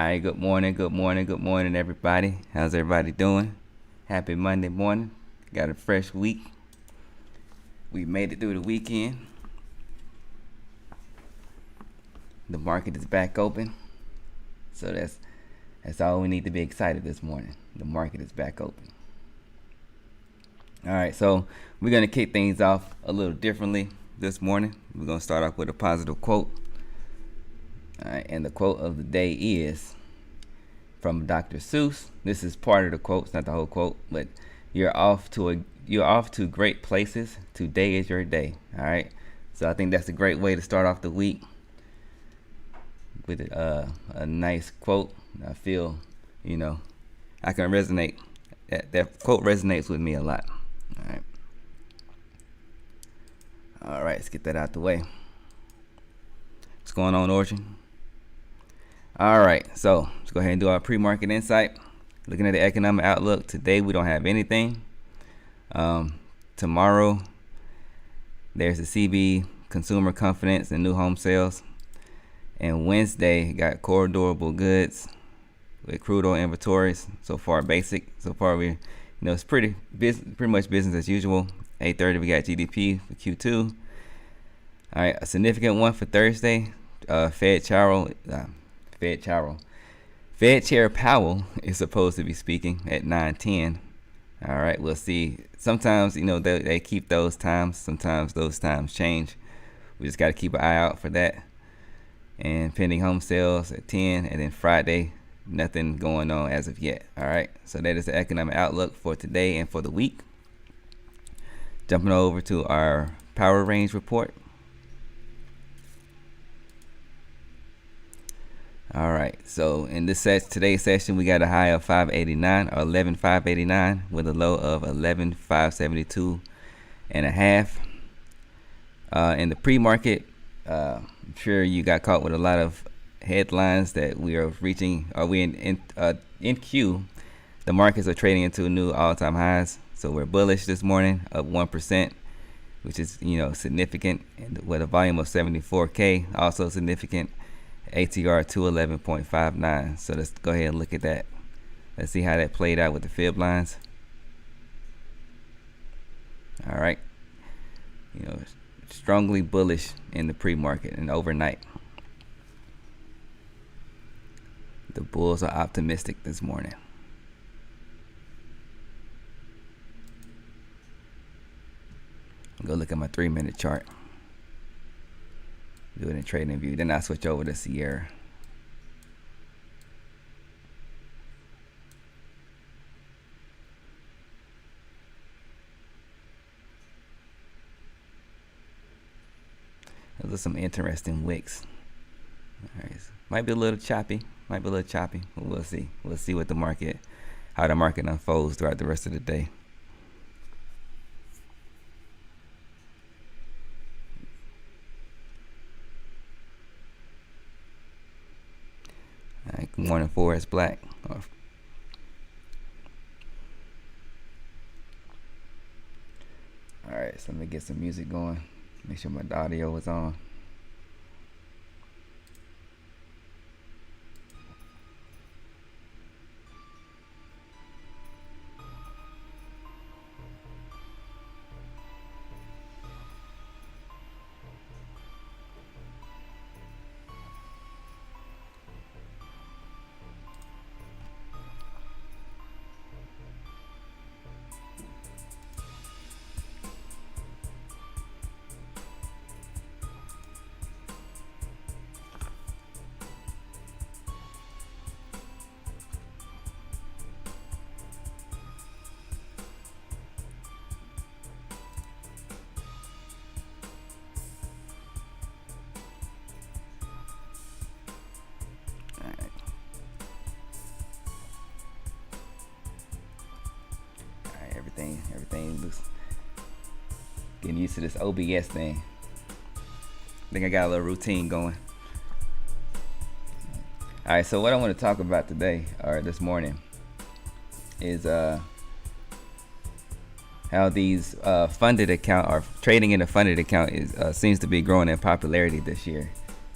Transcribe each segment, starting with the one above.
right, good morning, everybody. How's everybody doing? Happy Monday morning. Got a fresh week. We made it through the weekend. The market is back open. So that's all we need to be excited this morning. The market is back open. All right, so we're going to kick things off a little differently this morning. We're going to start off with a positive quote. All right, and the quote of the day is from Dr. Seuss. This is part of the quote, it's not the whole quote, but you're off to great places. Today is your day. All right, so I think that's a great way to start off the week with a nice quote. I feel, I can resonate. That quote resonates with me a lot. All right, let's get that out the way. What's going on, Origin? All right, so let's go ahead and do our pre-market insight. Looking at the economic outlook, today we don't have anything. Tomorrow, there's the CB consumer confidence and new home sales. And Wednesday, got core durable goods with crude oil inventories. So far, basic. So far, it's pretty much business as usual. 8:30, we got GDP for Q2. All right, a significant one for Thursday. Fed Chair Powell is supposed to be speaking at 9:10. All right, we'll see. Sometimes, they keep those times. Sometimes those times change. We just got to keep an eye out for that. And pending home sales at 10. And then Friday, nothing going on as of yet. All right, so that is the economic outlook for today and for the week. Jumping over to our power range report. All right, so in today's session, we got a high of 589 or 11,589 with a low of 11,572 and a half. In the pre-market, I'm sure you got caught with a lot of headlines that we are reaching. Are we in Q? The markets are trading into new all-time highs. So we're bullish this morning, up 1%, which is significant, and with a volume of 74K, also significant. ATR 211.59. So let's go ahead and look at that. Let's see how that played out with the fib lines. All right, strongly bullish in the pre-market and overnight. The bulls are optimistic this morning. I'll go look at my 3-minute chart. Do it in trading view. Then I switch over to Sierra. Those are some interesting wicks. All right, so might be a little choppy. But we'll see. We'll see how the market unfolds throughout the rest of the day. All right, good morning, Forest Black. All right, so let me get some music going. Make sure my audio is on. Everything looks getting used to this OBS thing. I think I got a little routine going. All right, so what I want to talk about today or this morning is how these funded account or trading in a funded account is seems to be growing in popularity this year.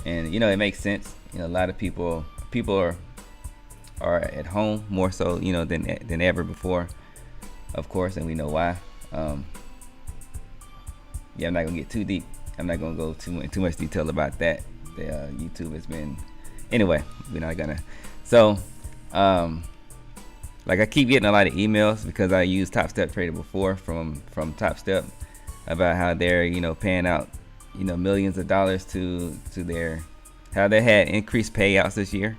And it makes sense. A lot of people are are at home more so, than ever before, of course, and we know why. Yeah, I'm not gonna get too deep. I'm not gonna go too much detail about that. YouTube has been, anyway. We're not gonna. So, like I keep getting a lot of emails because I used Topstep Trader before from Topstep about how they're paying out millions of dollars to their, how they had increased payouts this year.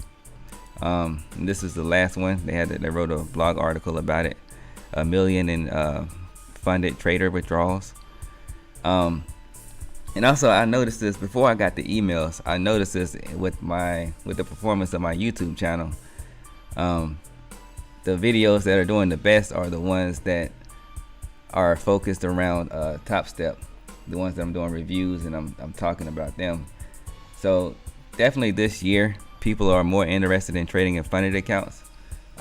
And this is the last one. They wrote a blog article about it. $1 million in funded trader withdrawals. And also I noticed this before I got the emails. I noticed this with the performance of my YouTube channel. The videos that are doing the best are the ones that are focused around Topstep, the ones that I'm doing reviews and I'm talking about them. So definitely this year, people are more interested in trading in funded accounts.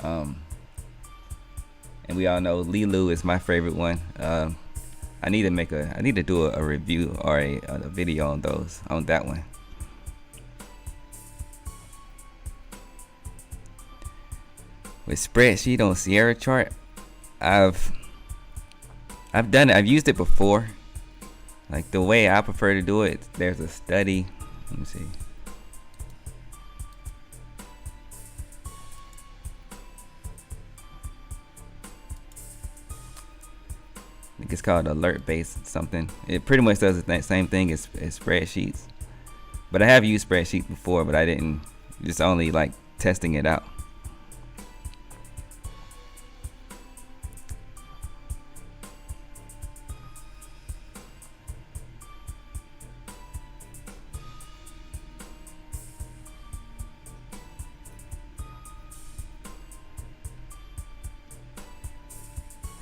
And we all know Leeloo is my favorite one. I need to do a review or a video on that one. With spreadsheet on Sierra chart, I've done it. I've used it before. Like the way I prefer to do it, there's a study. Let me see. I think it's called alert based something. It pretty much does the same thing as spreadsheets. But I have used spreadsheets before, but I didn't. Just only like testing it out.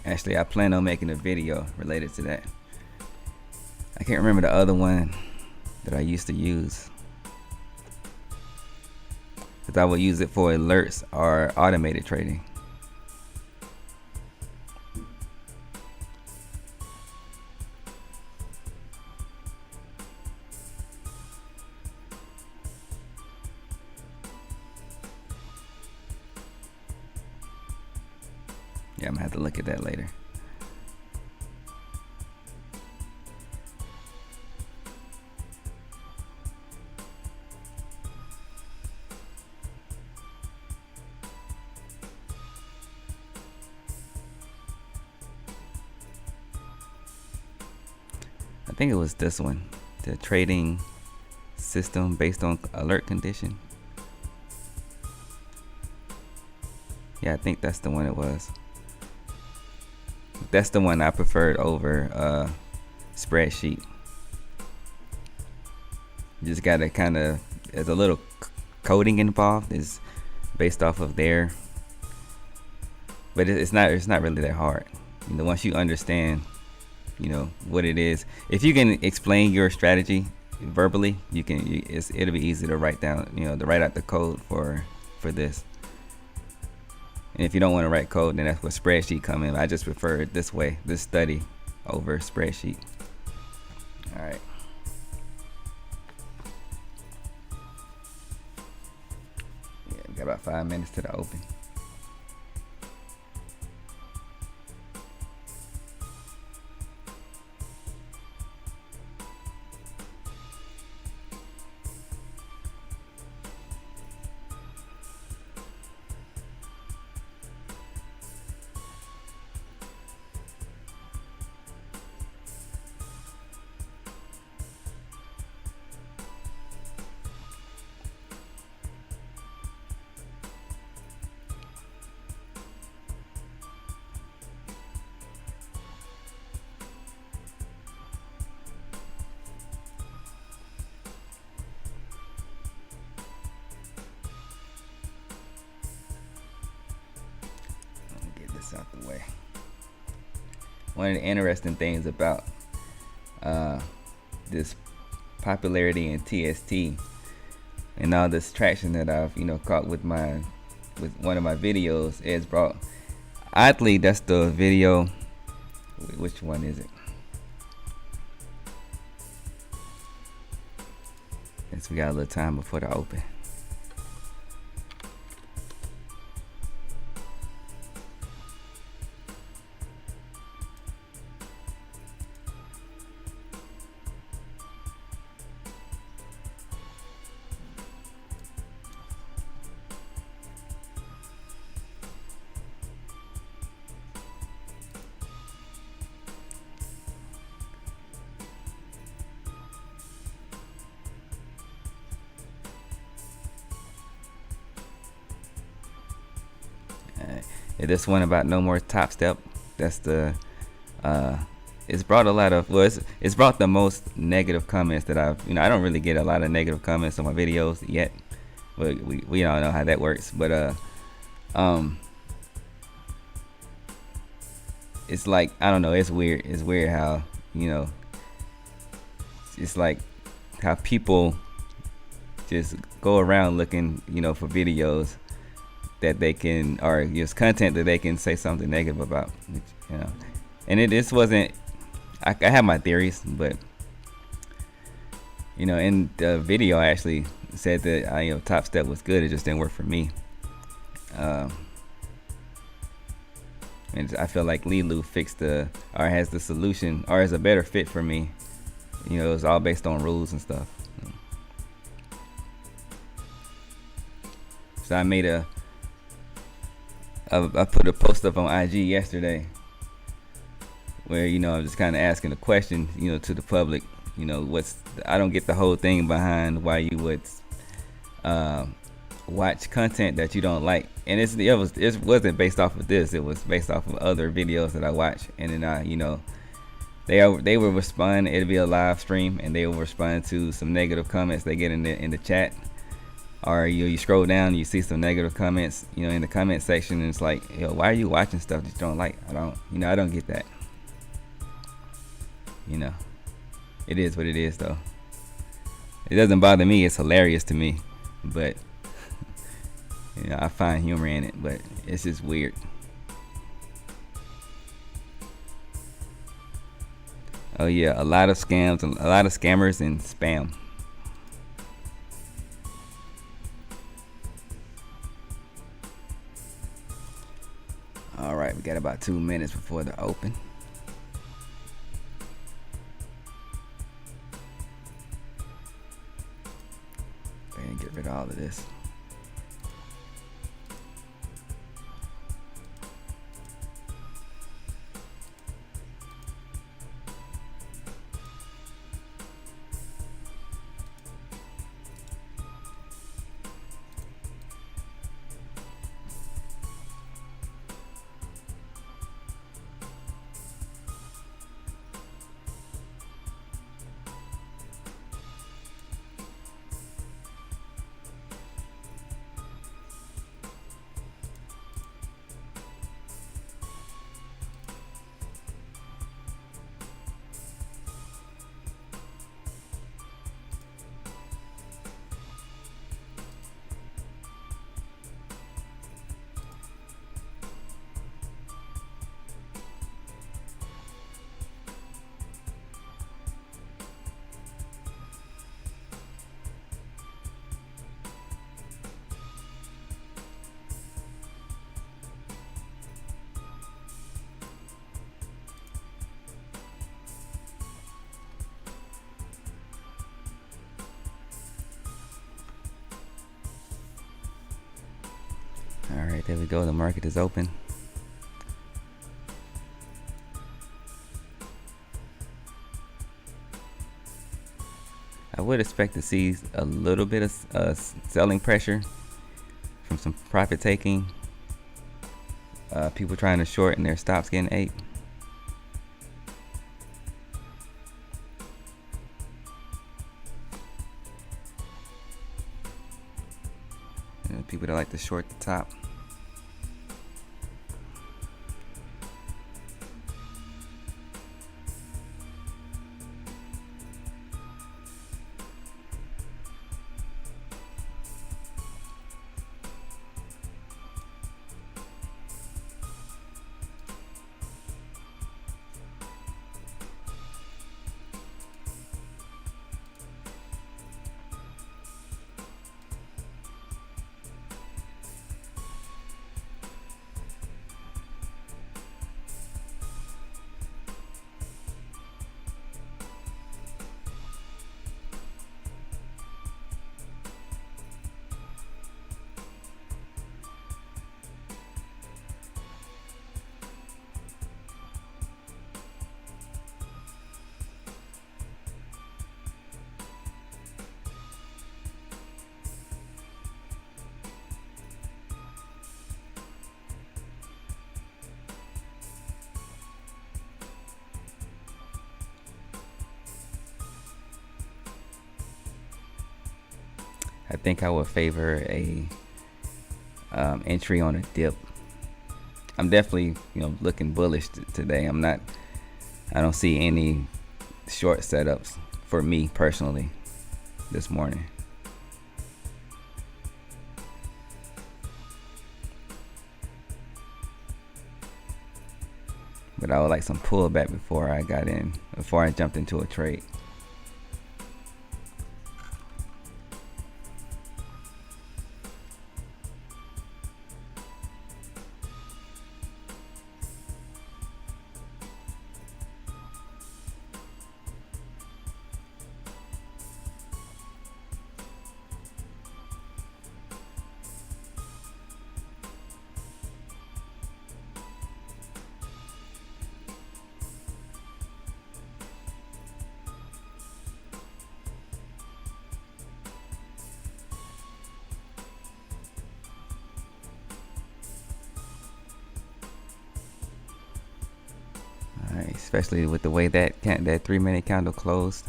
Actually, I plan on making a video related to that. I can't remember the other one that I used to use, because I would use it for alerts or automated trading. Yeah, I'm gonna have to look at that later. I think it was this one, the trading system based on alert condition. Yeah, I think that's the one it was. That's the one I preferred over spreadsheet. You just gotta kind of, there's a little coding involved. It's based off of there, but it's not really that hard. Once you understand, what it is. If you can explain your strategy verbally, it'll be easy to write down, to write out the code for this. And if you don't want to write code, then that's where spreadsheet come in. I just prefer it this way, this study over spreadsheet. All right. Yeah, we got about 5 minutes to the open. Out the way. One of the interesting things about this popularity in TST and all this traction that I've caught with one of my videos is brought. Oddly, that's the video. Which one is it? Guess we got a little time before the open. This one about no more Topstep. That's the it's brought a lot of, well, it's brought the most negative comments that I've, I don't really get a lot of negative comments on my videos yet, but we all know how that works. But um it's like, I don't know, it's weird how, it's like how people just go around looking, for videos that they can, or just content that they can say something negative about, and this wasn't, I have my theories, but in the video I actually said that Topstep was good, it just didn't work for me. And I feel like Leeloo fixed or has the solution, or is a better fit for me. It's all based on rules and stuff. So I made I put a post up on IG yesterday where I'm just kind of asking a question, to the public. I don't get the whole thing behind why you would watch content that you don't like, and it wasn't based off of this. It was based off of other videos that I watch, and then they will respond. It'll be a live stream, and they will respond to some negative comments they get in the chat, or you scroll down and you see some negative comments, in the comment section, and it's like, why are you watching stuff that you don't like? I don't get that. It is what it is, though. It doesn't bother me. It's hilarious to me, but I find humor in it, but it's just weird. Oh yeah, a lot of scams, a lot of scammers and spam. All right, we got about 2 minutes before the open. And get rid of all of this. All right, there we go. The market is open. I would expect to see a little bit of selling pressure from some profit taking. People trying to short and their stops getting ate. People that like to short the top. I think I would favor a entry on a dip. I'm definitely looking bullish today. I don't see any short setups for me personally this morning. But I would like some pullback before I jumped into a trade. Alright, especially with the way that 3-minute candle closed.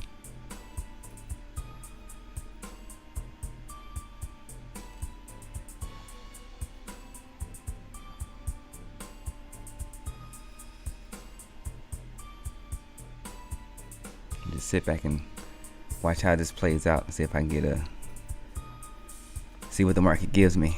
Just sit back and watch how this plays out and see if I can see what the market gives me.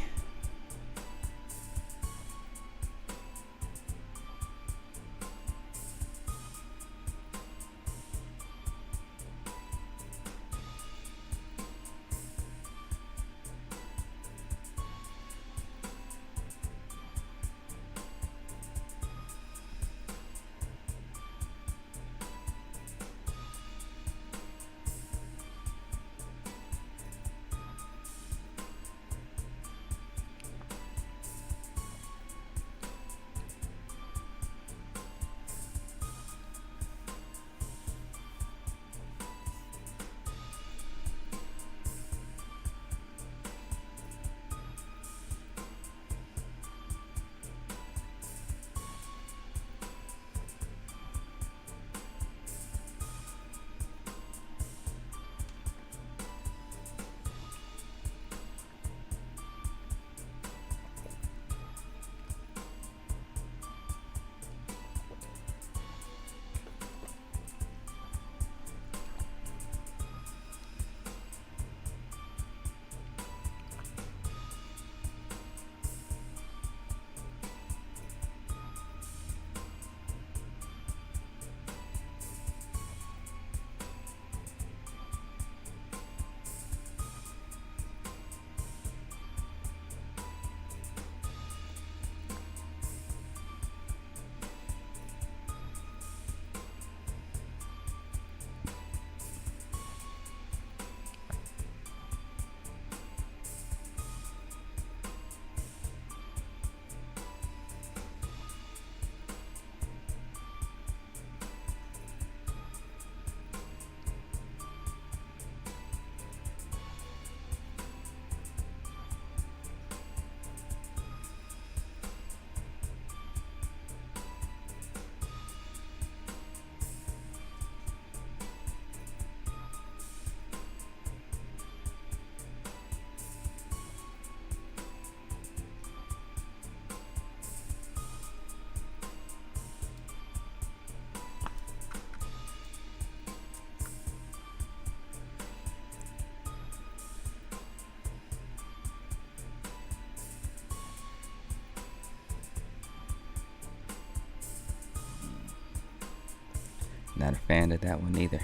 Not a fan of that one either.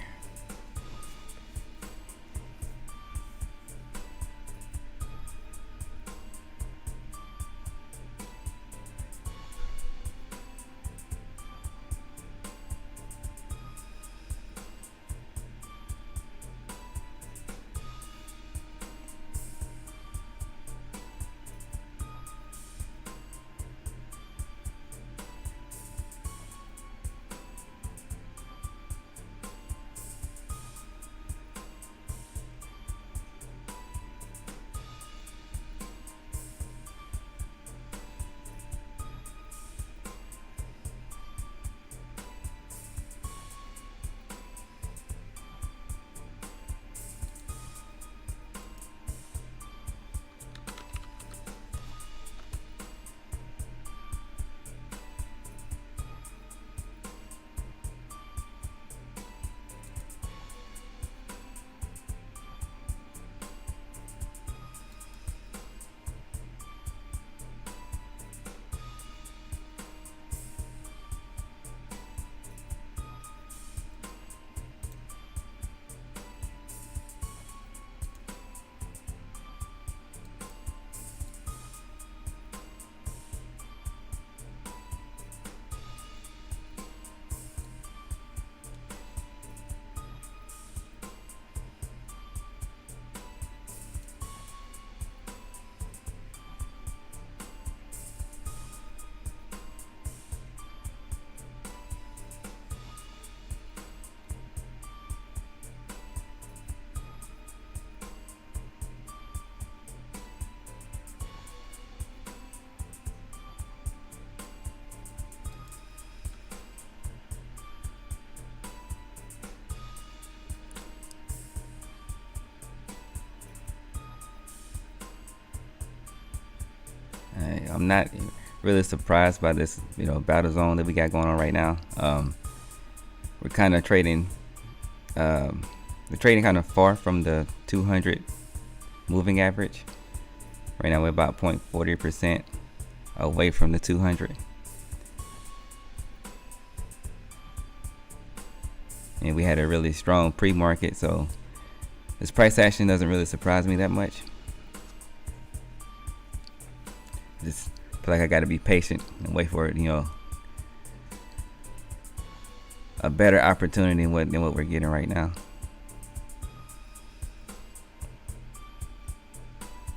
I'm not really surprised by this, battle zone that we got going on right now. We're kind of trading. We're trading kind of far from the 200 moving average. Right now we're about 0.40% away from the 200. And we had a really strong pre-market, so this price action doesn't really surprise me that much. Just feel like I got to be patient and wait for it, a better opportunity than what we're getting right now.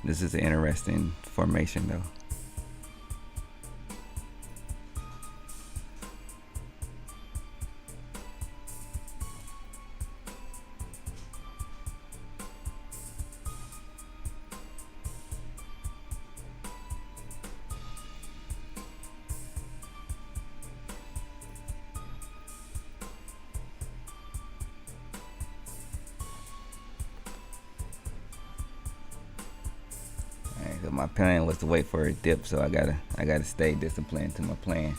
This is an interesting formation though. So my plan was to wait for a dip, so I gotta stay disciplined to my plan.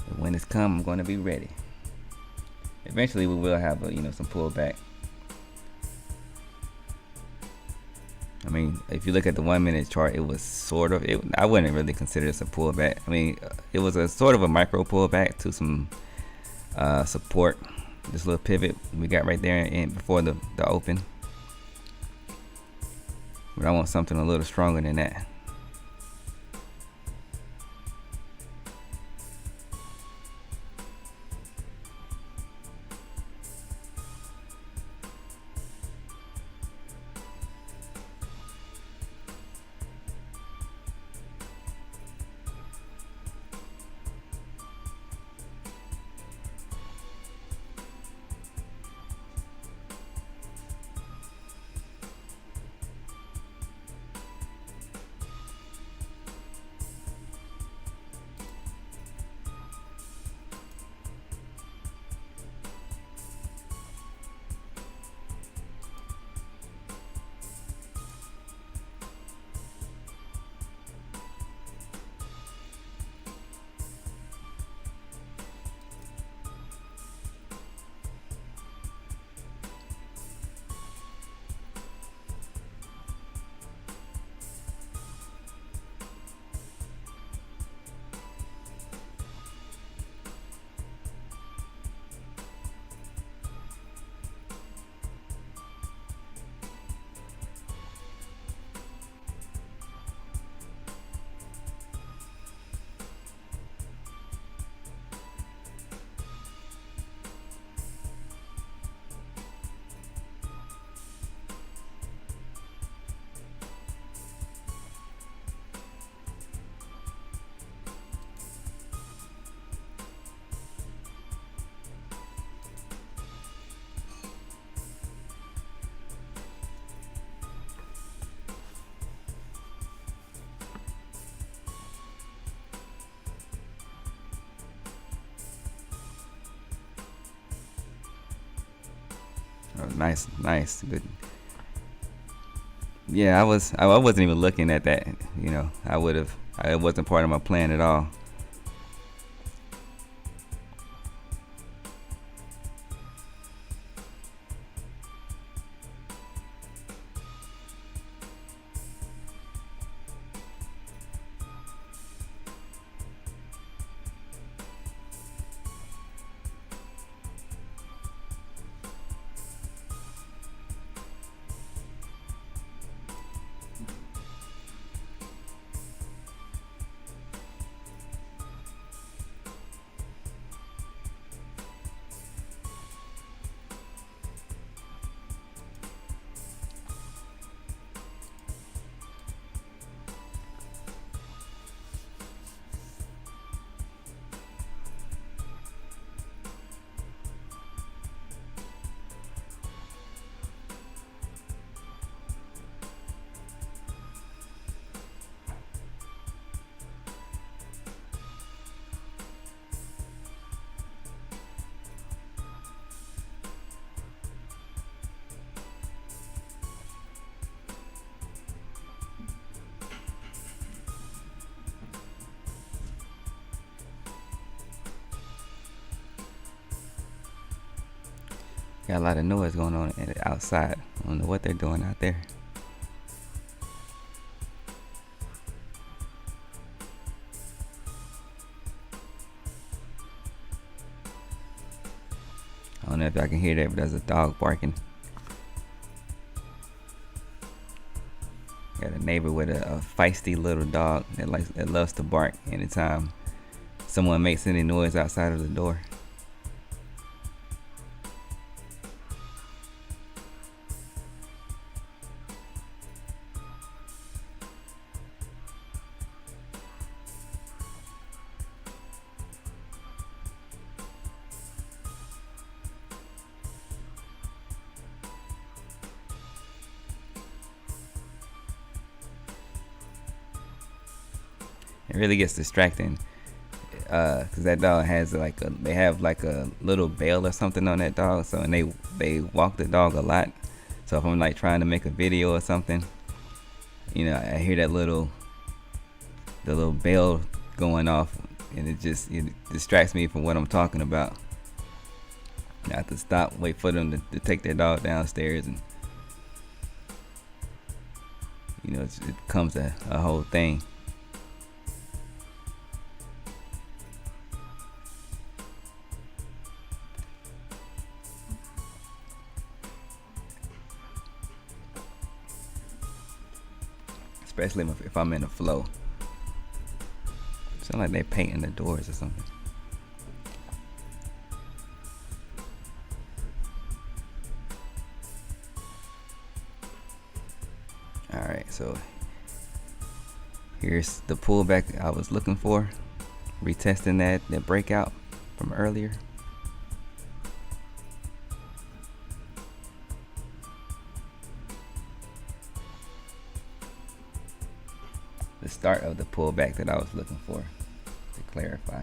But when it's come, I'm gonna be ready. Eventually, we will have some pullback. I mean, if you look at the 1 minute chart, it was sort of, I wouldn't really consider this a pullback. I mean, it was a sort of a micro pullback to some support. This little pivot we got right there before the open. But I want something a little stronger than that. Oh, nice, good. Yeah, I wasn't even looking at that. It wasn't part of my plan at all. Got a lot of noise going on outside. I don't know what they're doing out there. I don't know if y'all can hear that, but there's a dog barking. Got a neighbor with a feisty little dog that loves to bark anytime someone makes any noise outside of the door. It really gets distracting because that dog has they have like a little bell or something on that dog, so and they walk the dog a lot. So if I'm like trying to make a video or something, you know, I hear the little bell going off, and it distracts me from what I'm talking about. I have to stop, wait for them to take their dog downstairs, and you know, it becomes a whole thing. Especially if I'm in a flow. Sound like they're painting the doors or something. Alright, so here's the pullback I was looking for. Retesting that breakout from earlier. The start of the pullback that I was looking for, to clarify.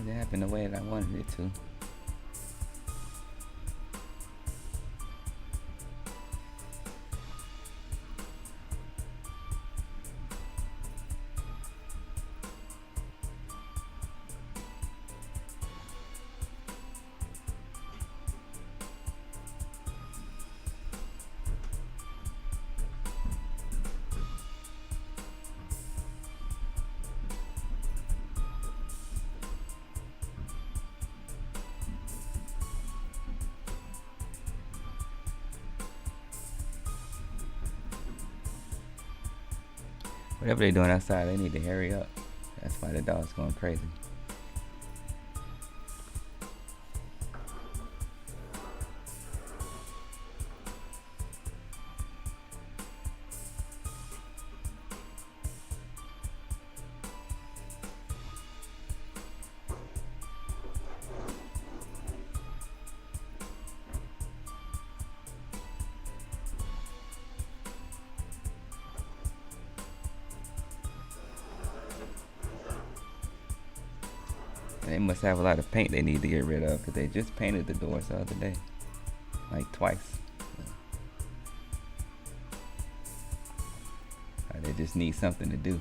It happened the way that I wanted it to. Whatever they're doing outside, they need to hurry up. That's why the dog's going crazy. They must have a lot of paint they need to get rid of, because they just painted the doors the other day, like twice. They just need something to do.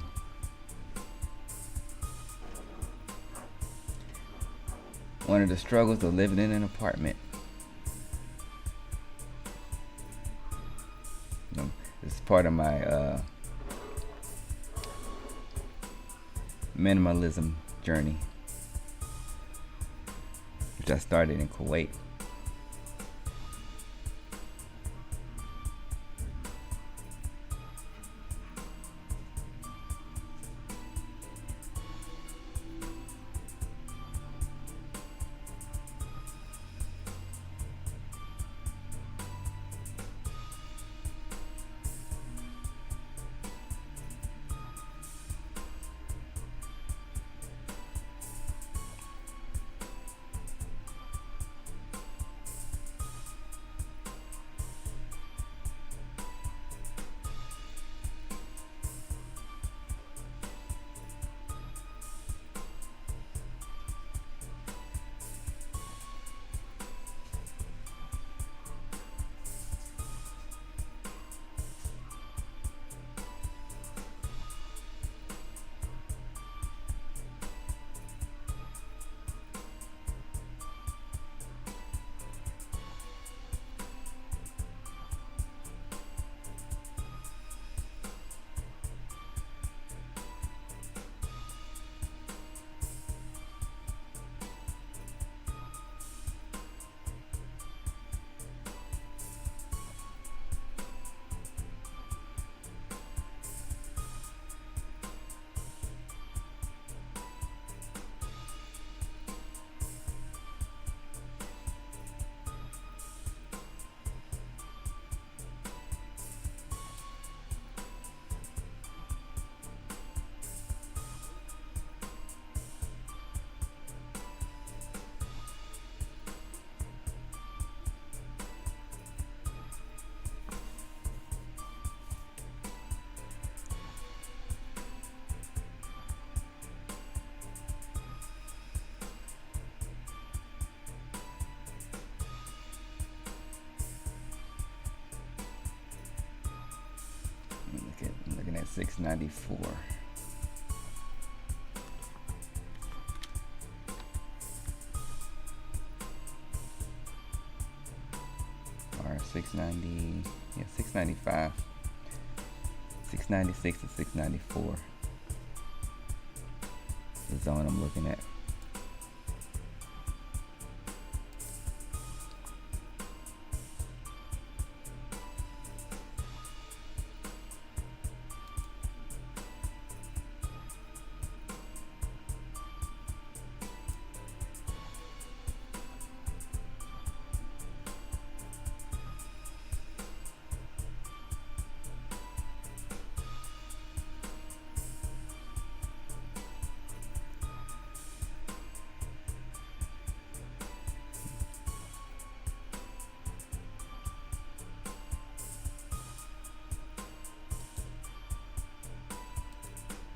One of the struggles of living in an apartment. This is part of my minimalism journey, which I started in Kuwait. 694. Or 690, yeah, 695. 696 to 694. The zone I'm looking at.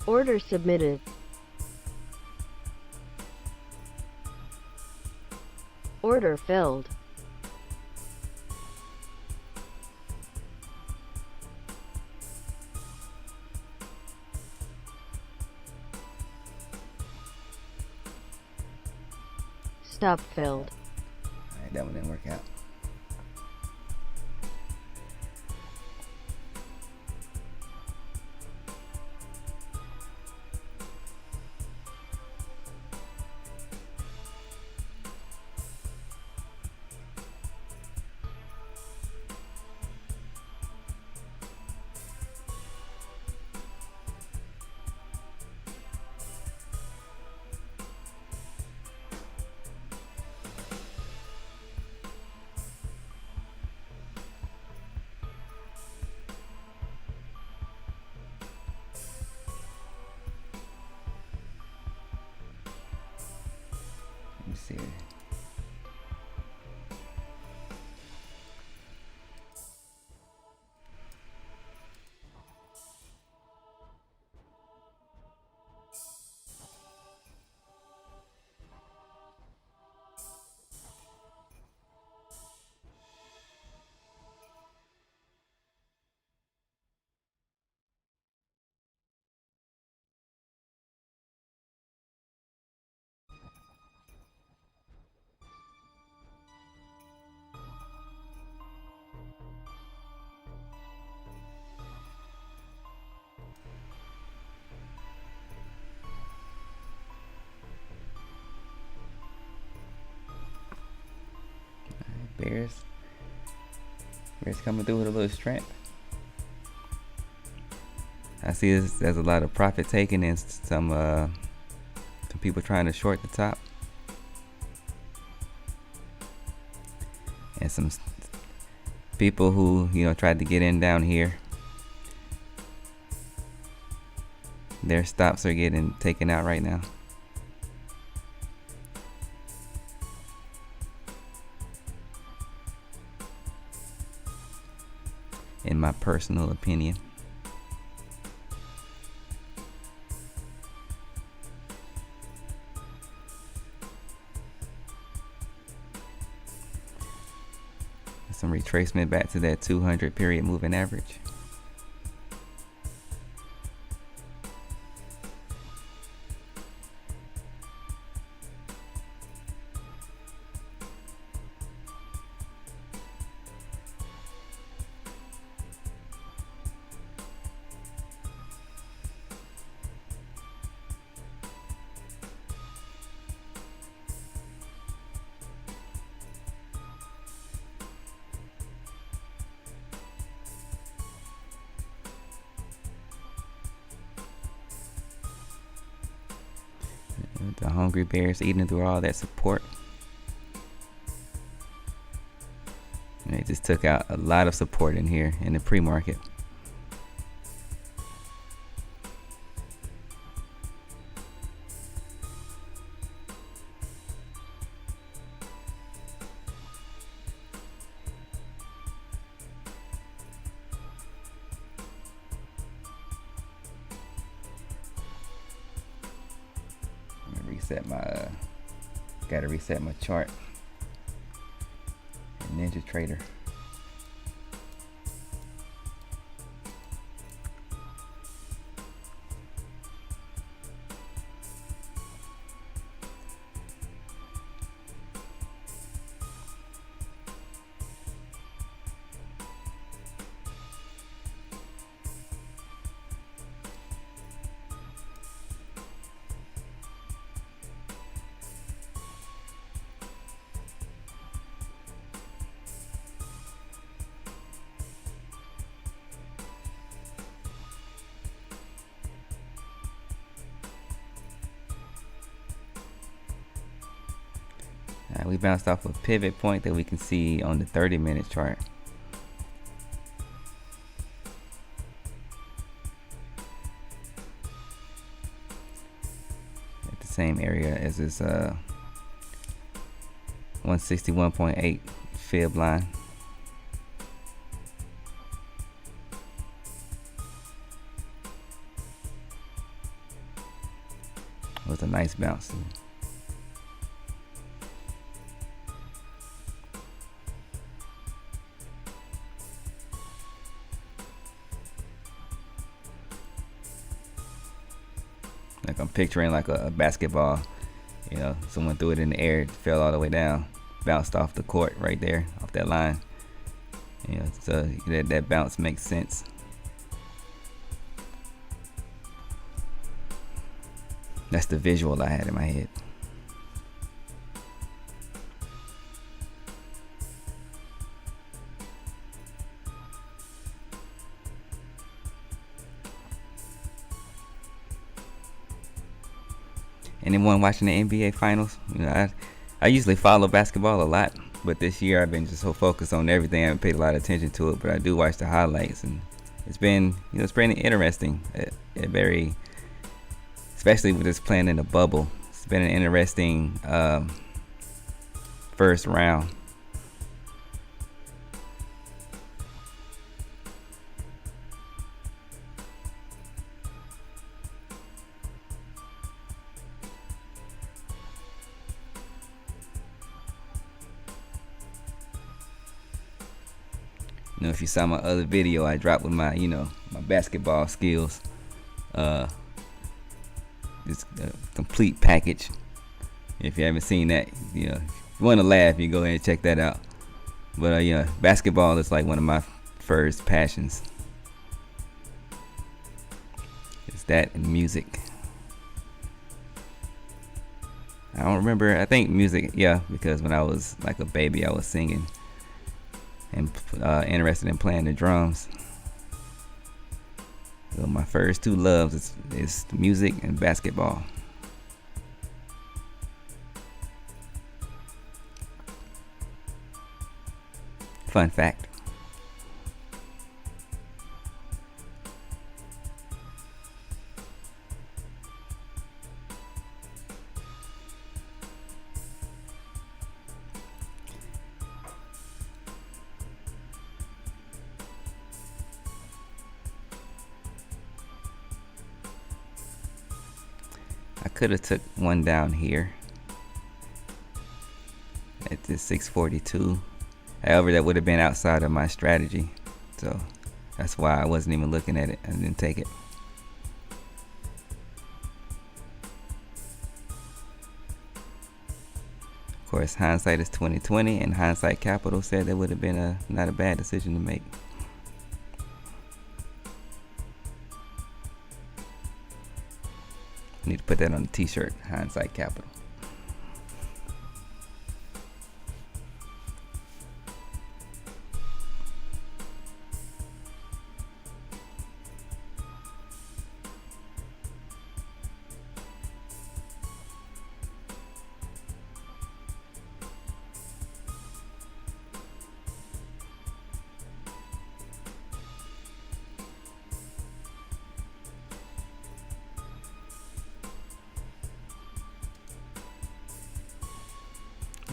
Order submitted. Order filled. Stop filled. Alright, that one didn't work out. Let me see. Bears coming through with a little strength. I see there's a lot of profit taking and some people trying to short the top, and some people who tried to get in down here. Their stops are getting taken out right now. In my personal opinion. Some retracement back to that 200 period moving average. The hungry bears eating through all that support. And they just took out a lot of support in here in the pre-market. Gotta reset my chart. Ninja Trader. Alright, we bounced off a pivot point that we can see on the 30-minute chart. At the same area as this 161.8 fib line. It was a nice bounce. Like I'm picturing like a basketball, you know, someone threw it in the air, it fell all the way down, bounced off the court right there, off that line. You know, so that bounce makes sense. That's the visual I had in my head. Anyone watching the NBA finals? You know, I usually follow basketball a lot, but this year I've been just so focused on everything I haven't paid a lot of attention to it. But I do watch the highlights, and it's been, you know, it's pretty interesting. Very, especially with this playing in the bubble. It's been an interesting first round. You know, if you saw my other video I dropped with my, you know, my basketball skills, this complete package. If you haven't seen that, you know, if you want to laugh, you go ahead and check that out. But yeah, basketball is like one of my first passions. It's that and music. I don't remember. I think music, yeah, because when I was like a baby, I was singing and interested in playing the drums. So my first two loves is music and basketball. Fun fact. I could have took one down here at this 642. However, that would have been outside of my strategy. So that's why I wasn't even looking at it. I didn't take it. Of course, hindsight is 2020, and hindsight capital said that would have been not a bad decision to make. Need to put that on a t-shirt, hindsight capital.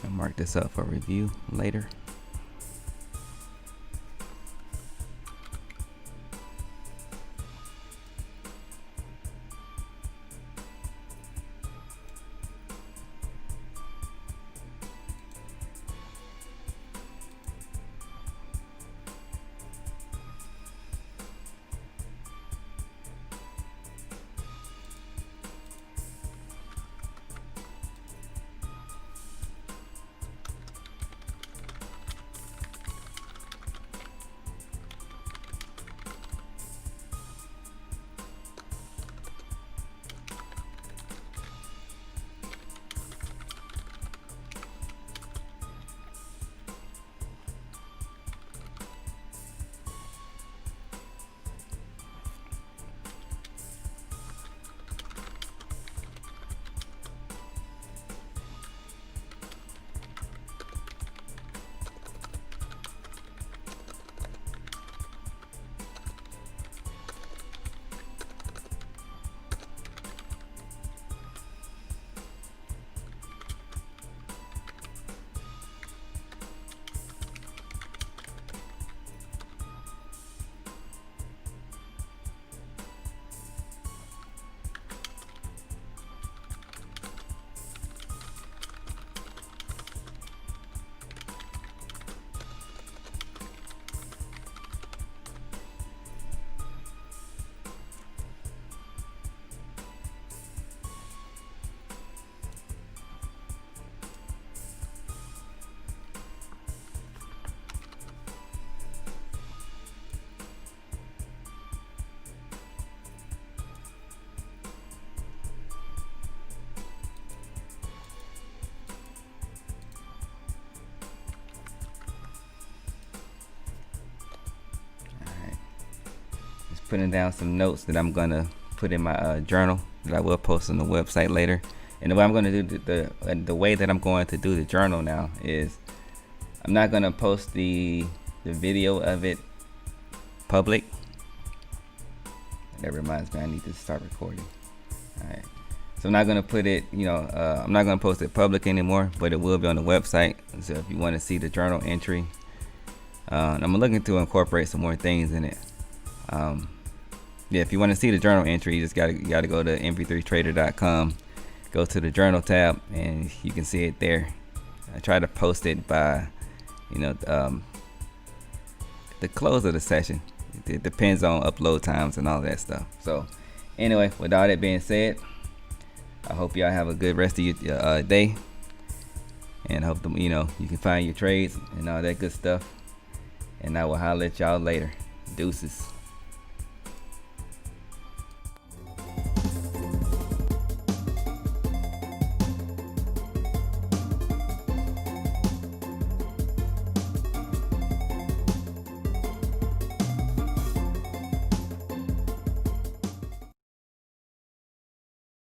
I'll mark this up for review later. putting down some notes that I'm gonna put in my journal that I will post on the website later. And the way I'm gonna do the way that I'm going to do the journal now is I'm not gonna post the video of it public. That reminds me, I need to start recording. All right. So I'm not gonna put it, I'm not gonna post it public anymore, but it will be on the website. So if you want to see the journal entry, I'm looking to incorporate some more things in it. Yeah, if you want to see the journal entry, you just gotta go to mp3trader.com, go to the journal tab, and you can see it there. I try to post it by, the close of the session. It depends on upload times and all that stuff. So anyway, with all that being said, I hope y'all have a good rest of your day, and hope you can find your trades and all that good stuff. And I will holler at y'all later. Deuces.